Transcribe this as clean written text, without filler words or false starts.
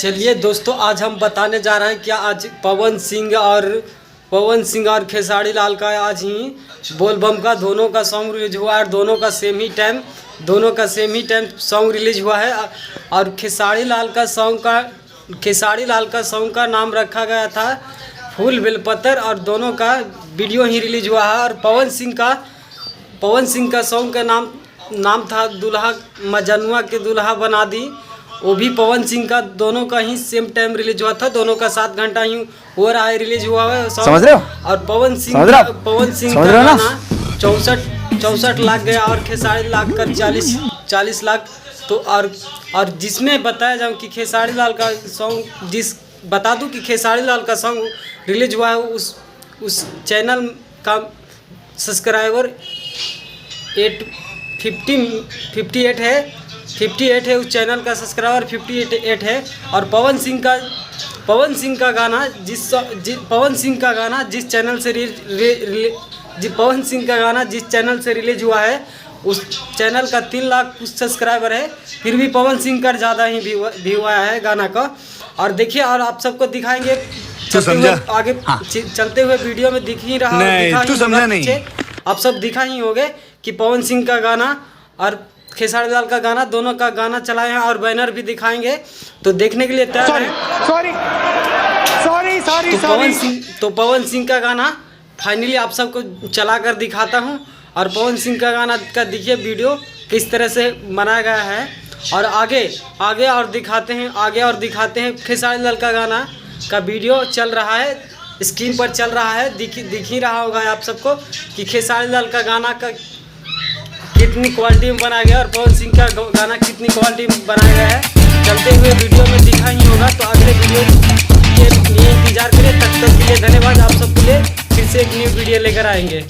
चलिए दोस्तों, आज हम बताने जा रहे हैं कि आज पवन सिंह और खेसारी लाल का आज ही बोलबम का दोनों का सॉन्ग रिलीज हुआ है। दोनों का सेम ही टाइम सॉन्ग रिलीज हुआ है। और खेसारी लाल का सॉन्ग का नाम रखा गया था फूल बेलपत्र, और दोनों का वीडियो ही रिलीज हुआ है। और पवन सिंह का सॉन्ग का नाम था दुल्हा मजनुआ के दुल्हा बना दी। वो भी पवन सिंह का दोनों का ही सेम टाइम रिलीज हुआ था। दोनों का 7 घंटा ही हो रहा है रिलीज हुआ है। समझ रहे हो? और पवन सिंह का गाना 64 लाख गया और खेसारी लाल का 40 लाख। तो और जिसमें बताया जाऊँ कि खेसारी लाल का सॉन्ग बता दूं कि खेसारी लाल का सॉन्ग रिलीज हुआ है, उस चैनल का सब्सक्राइबर 58 है। उस चैनल का सब्सक्राइबर 58 है। और पवन सिंह का गाना जिस चैनल से रिलीज हुआ है, उस चैनल का 3 लाख कुछ सब्सक्राइबर है। फिर भी पवन सिंह का ज़्यादा ही व्यू आया है गाना का। और देखिए, और आप सबको दिखाएंगे आगे चलते हुए वीडियो में दिख ही रहा है। आप सब दिखा ही होंगे कि पवन सिंह का गाना और खेसारी लाल का गाना, दोनों का गाना चलाए हैं और बैनर भी दिखाएंगे। तो देखने के लिए तैयार हैं। तो पवन सिंह का गाना फाइनली आप सबको चला कर दिखाता हूं। और पवन सिंह का गाना का देखिए वीडियो किस तरह से बनाया गया है। और आगे और दिखाते हैं खेसारी लाल का गाना का वीडियो चल रहा है, स्क्रीन पर चल रहा है। दिख ही रहा होगा आप सबको कि खेसारी लाल का गाना का कितनी क्वालिटी में बनाया गया और पवन सिंह का गाना कितनी क्वालिटी में बनाया गया है। चलते हुए वीडियो में दिखा ही होगा। तो अगले वीडियो के लिए इंतजार करें। तब तक के लिए धन्यवाद। आप सबके लिए फिर से एक न्यू वीडियो लेकर आएंगे।